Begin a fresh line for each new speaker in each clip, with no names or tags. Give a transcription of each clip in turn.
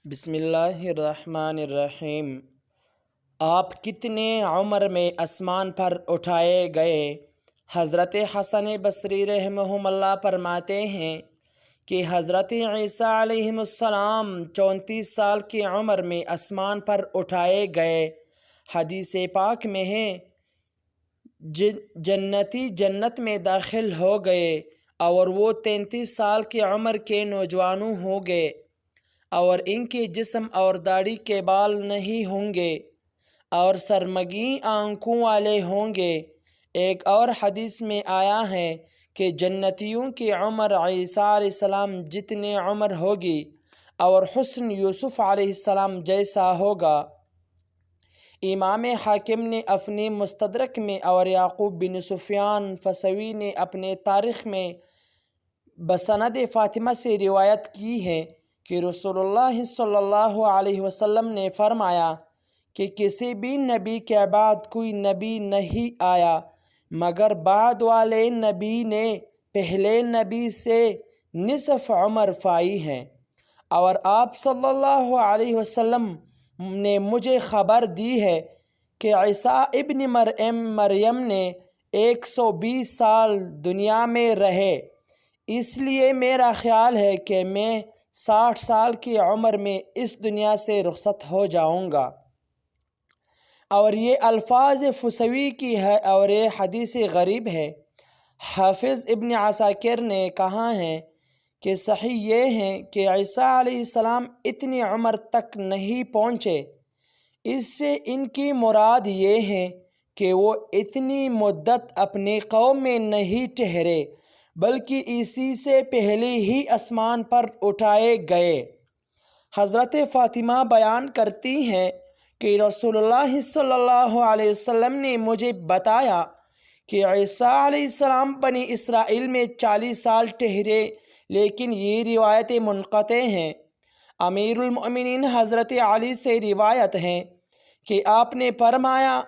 بسم اللہ الرحمن الرحیم۔ آپ کتنے عمر میں آسمان پر اٹھائے گئے؟ حضرت حسن بصری رحمہ اللہ فرماتے ہیں کہ حضرت عیسیٰ علیہ السلام 34 سال کی عمر میں آسمان پر اٹھائے گئے۔ حدیث پاک میں ہے جنتی جنت میں داخل ہو گئے اور وہ 33 سال کی عمر کے نوجوانوں ہو گئے اور ان کے جسم اور داڑھی کے بال نہیں ہوں گے اور سرمگی آنکھوں والے ہوں گے۔ ایک اور حدیث میں آیا ہے کہ جنتیوں کی عمر عیسیٰ علیہ السلام جتنے عمر ہوگی اور حسن یوسف علیہ السلام جیسا ہوگا۔ امام حاکم نے اپنی مستدرک میں اور یعقوب بن سفیان فسوی نے اپنے تاریخ میں بسند فاطمہ سے روایت کی ہے کہ رسول اللہ صلی اللہ علیہ وسلم نے فرمایا کہ کسی بھی نبی کے بعد کوئی نبی نہیں آیا مگر بعد والے نبی نے پہلے نبی سے نصف عمر پائی ہے، اور آپ صلی اللہ علیہ وسلم نے مجھے خبر دی ہے کہ عیسیٰ ابن مریم نے 120 سال دنیا میں رہے، اس لیے میرا خیال ہے کہ میں 60 سال کی عمر میں اس دنیا سے رخصت ہو جاؤں گا۔ اور یہ الفاظ فسوی کی ہے اور یہ حدیث غریب ہے۔ حافظ ابن عساکر نے کہا ہے کہ صحیح یہ ہے کہ عیسیٰ علیہ السلام اتنی عمر تک نہیں پہنچے، اس سے ان کی مراد یہ ہے کہ وہ اتنی مدت اپنی قوم میں نہیں ٹھہرے بلکہ اسی سے پہلے ہی آسمان پر اٹھائے گئے۔ حضرت فاطمہ بیان کرتی ہیں کہ رسول اللہ صلی اللہ علیہ وسلم نے مجھے بتایا کہ عیسیٰ علیہ السلام بنی اسرائیل میں 40 سال ٹھہرے، لیکن یہ روایتیں منقطع ہیں۔ امیر المؤمنین حضرت علی سے روایت ہے کہ آپ نے فرمایا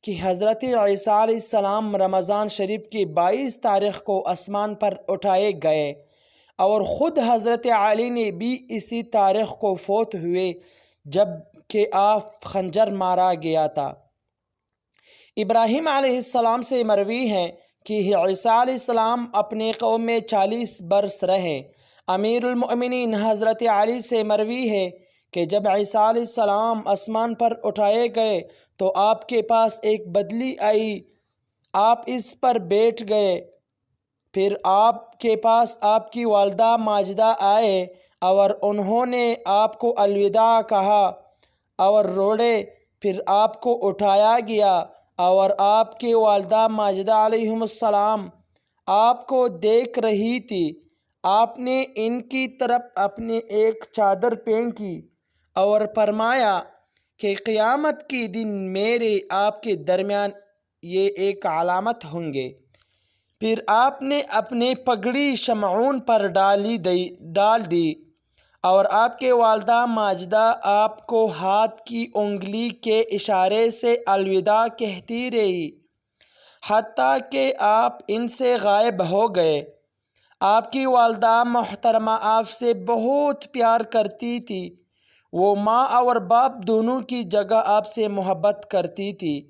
کہ حضرت عیسیٰ علیہ السلام رمضان شریف کی 22 تاریخ کو آسمان پر اٹھائے گئے اور خود حضرت علی نے بھی اسی تاریخ کو فوت ہوئے جب کہ آپ خنجر مارا گیا تھا۔ ابراہیم علیہ السلام سے مروی ہے کہ عیسیٰ علیہ السلام اپنے قوم میں 40 برس رہے۔ امیر المؤمنین حضرت علی سے مروی ہے کہ جب عیسیٰ علیہ السلام آسمان پر اٹھائے گئے تو آپ کے پاس ایک بدلی آئی، آپ اس پر بیٹھ گئے، پھر آپ کے پاس آپ کی والدہ ماجدہ آئے اور انہوں نے آپ کو الوداع کہا اور روڑے، پھر آپ کو اٹھایا گیا اور آپ کی والدہ ماجدہ علیہم السلام آپ کو دیکھ رہی تھی۔ آپ نے ان کی طرف اپنی ایک چادر پھینکی اور فرمایا کہ قیامت کے دن میرے آپ کے درمیان یہ ایک علامت ہوں گے۔ پھر آپ نے اپنی پگڑی شمعون پر ڈال دی اور آپ کے والدہ ماجدہ آپ کو ہاتھ کی انگلی کے اشارے سے الوداع کہتی رہی حتیٰ کہ آپ ان سے غائب ہو گئے۔ آپ کی والدہ محترمہ آپ سے بہت پیار کرتی تھی، وہ ماں اور باپ دونوں کی جگہ آپ سے محبت کرتی تھی،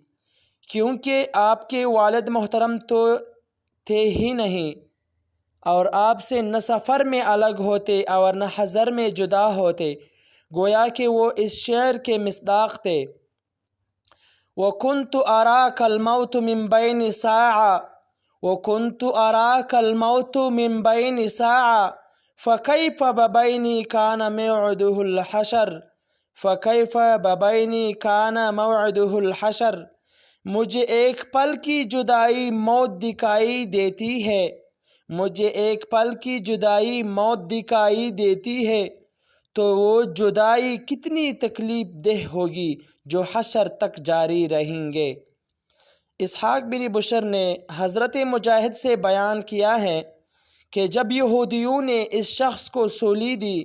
کیونکہ آپ کے والد محترم تو تھے ہی نہیں اور آپ سے نہ سفر میں الگ ہوتے اور نہ حضر میں جدا ہوتے، گویا کہ وہ اس شعر کے مصداق تھے۔ وَكُنْتُ أَرَاكَ الْمَوْتُ مِنْ بَيْنِ سَاعَةٍ وَكُنْتُ أَرَاكَ الْمَوْتُ مِنْ بَيْنِ سَاعَةٍ فَكَيْفَ بَبَيْنِي كَانَ مَوْعِدُهُ الْحَشْرُ فَكَيْفَ بَبَيْنِي كَانَ مَوْعِدُهُ الْحَشْرُ مجھے ایک پل کی جدائی موت دکھائی دیتی ہے، مجھے ایک پل کی جدائی موت دکھائی دیتی ہے، تو وہ جدائی کتنی تکلیف دہ ہوگی جو حشر تک جاری رہیں گے۔ اسحاق بن بشر نے حضرت مجاہد سے بیان کیا ہے کہ جب یہودیوں نے اس شخص کو سولی دی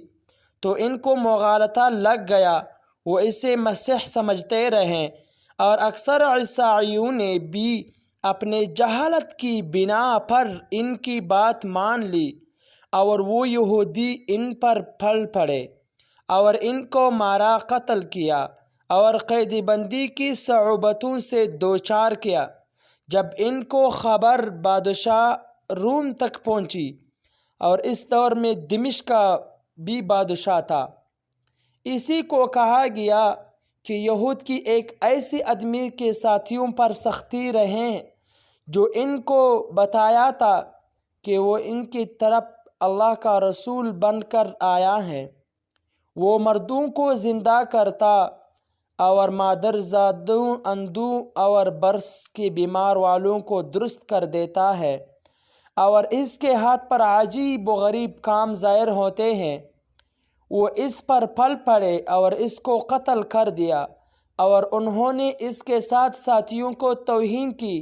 تو ان کو مغالطہ لگ گیا، وہ اسے مسیح سمجھتے رہے اور اکثر عیسائیوں نے بھی اپنے جہالت کی بنا پر ان کی بات مان لی اور وہ یہودی ان پر پھل پڑے اور ان کو مارا، قتل کیا اور قید بندی کی صعوبتوں سے دوچار کیا۔ جب ان کو خبر بادشاہ روم تک پہنچی، اور اس دور میں دمشق کا بھی بادشاہ تھا، اسی کو کہا گیا کہ یہود کی ایک ایسی آدمی کے ساتھیوں پر سختی رہیں جو ان کو بتایا تھا کہ وہ ان کی طرف اللہ کا رسول بن کر آیا ہے۔ وہ مردوں کو زندہ کرتا اور مادر زادوں، اندھوں اور برس کے بیمار والوں کو درست کر دیتا ہے، اور اس کے ہاتھ پر عجیب و غریب کام ظاہر ہوتے ہیں۔ وہ اس پر پھل پڑے اور اس کو قتل کر دیا، اور انہوں نے اس کے ساتھ ساتھیوں کو توہین کی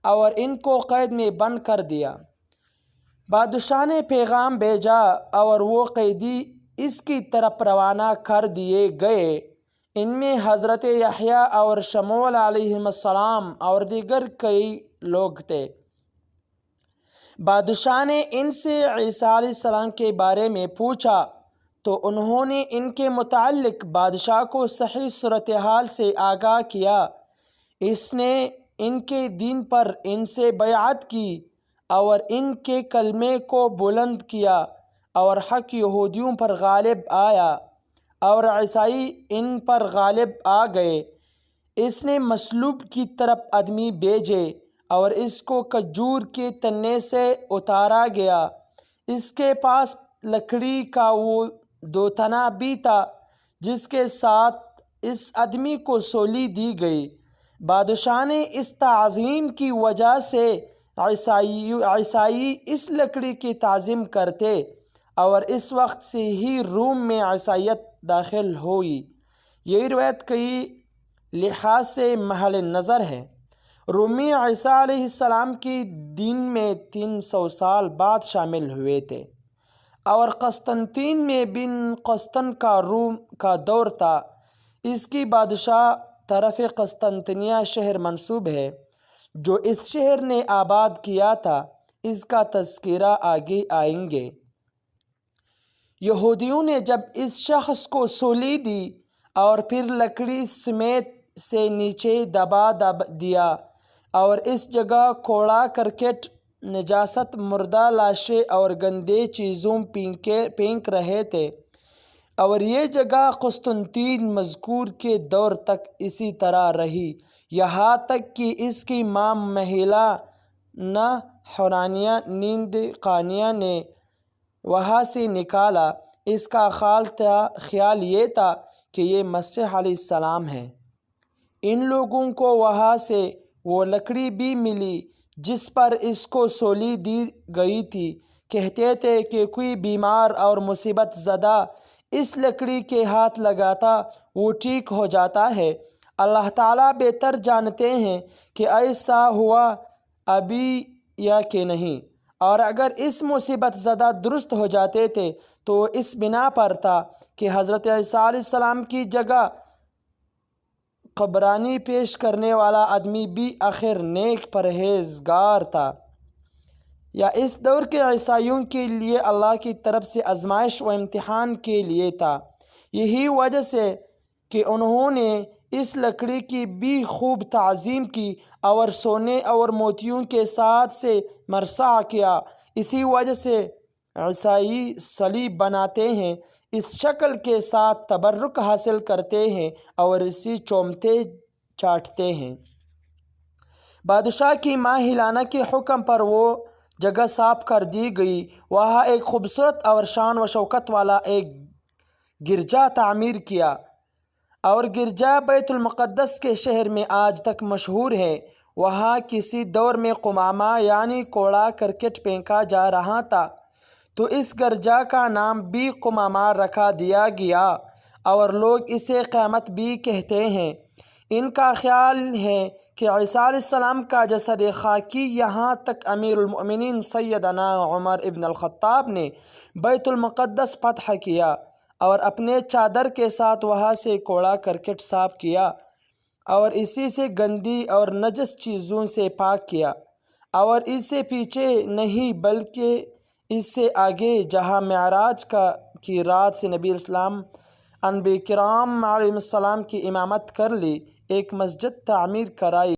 اور ان کو قید میں بند کر دیا۔ بادشاہ نے پیغام بھیجا اور وہ قیدی اس کی طرف روانہ کر دیے گئے۔ ان میں حضرت یحییٰ اور شموئیل علیہ السلام اور دیگر کئی لوگ تھے۔ بادشاہ نے ان سے عیسیٰ علیہ السلام کے بارے میں پوچھا تو انہوں نے ان کے متعلق بادشاہ کو صحیح صورتحال سے آگاہ کیا۔ اس نے ان کے دین پر ان سے بیعت کی اور ان کے کلمے کو بلند کیا، اور حق یہودیوں پر غالب آیا اور عیسائی ان پر غالب آ گئے۔ اس نے مصلوب کی طرف آدمی بھیجے اور اس کو کھجور کے تنے سے اتارا گیا۔ اس کے پاس لکڑی کا وہ دوتنا بھی تھا جس کے ساتھ اس آدمی کو سولی دی گئی۔ بادشاہ نے اس تعظیم کی وجہ سے عیسائی اس لکڑی کی تعظیم کرتے، اور اس وقت سے ہی روم میں عیسائیت داخل ہوئی۔ یہ روایت کئی لحاظ سے محل نظر ہے۔ رومی عیسیٰ علیہ السلام کی دین میں 300 سال بعد شامل ہوئے تھے، اور قسطنطین میں بن قسطن کا روم کا دور تھا۔ اس کی بادشاہ طرف قسطنطنیہ شہر منسوب ہے جو اس شہر نے آباد کیا تھا۔ اس کا تذکرہ آگے آئیں گے۔ یہودیوں نے جب اس شخص کو سولی دی اور پھر لکڑی سمیت سے نیچے دبا دیا اور اس جگہ کوڑا کرکٹ، نجاست، مردہ لاشیں اور گندے چیزوں پھینک رہے تھے، اور یہ جگہ قسطنطین مذکور کے دور تک اسی طرح رہی، یہاں تک کہ اس کی ماں مہیلا نہ حنانیہ نیند قانیہ نے وہاں سے نکالا۔ اس کا خیال یہ تھا کہ یہ مسیح علیہ السلام ہے۔ ان لوگوں کو وہاں سے وہ لکڑی بھی ملی جس پر اس کو سولی دی گئی تھی۔ کہتے تھے کہ کوئی بیمار اور مصیبت زدہ اس لکڑی کے ہاتھ لگاتا وہ ٹھیک ہو جاتا ہے۔ اللہ تعالیٰ بہتر جانتے ہیں کہ ایسا ہوا ابھی یا کہ نہیں، اور اگر اس مصیبت زدہ درست ہو جاتے تھے تو اس بنا پر تھا کہ حضرت عیسیٰ علیہ السلام کی جگہ قربانی پیش کرنے والا آدمی بھی آخر نیک پرہیزگار تھا، یا اس دور کے عیسائیوں کے لیے اللہ کی طرف سے آزمائش و امتحان کے لیے تھا۔ یہی وجہ سے کہ انہوں نے اس لکڑی کی بھی خوب تعظیم کی اور سونے اور موتیوں کے ساتھ سے مرصع کیا۔ اسی وجہ سے عیسائی صلیب بناتے ہیں، اس شکل کے ساتھ تبرک حاصل کرتے ہیں اور اسی چومتے چاٹتے ہیں۔ بادشاہ کی ماہلانہ کے حکم پر وہ جگہ صاف کر دی گئی۔ وہاں ایک خوبصورت اور شان و شوکت والا ایک گرجا تعمیر کیا، اور گرجا بیت المقدس کے شہر میں آج تک مشہور ہے۔ وہاں کسی دور میں قمامہ یعنی کوڑا کرکٹ پھینکا جا رہا تھا، تو اس گرجا کا نام بھی قمامہ رکھا دیا گیا، اور لوگ اسے قیامت بھی کہتے ہیں۔ ان کا خیال ہے کہ عیسیٰ علیہ السلام کا جسد خاکی یہاں تک امیر المؤمنین سیدنا عمر ابن الخطاب نے بیت المقدس فتح کیا اور اپنے چادر کے ساتھ وہاں سے کوڑا کرکٹ صاف کیا اور اسی سے گندی اور نجس چیزوں سے پاک کیا، اور اس سے پیچھے نہیں بلکہ اس سے آگے جہاں معراج کی رات سے نبی اسلام انبیاء کرام علیہ السلام کی امامت کر لی، ایک مسجد تعمیر کرائی۔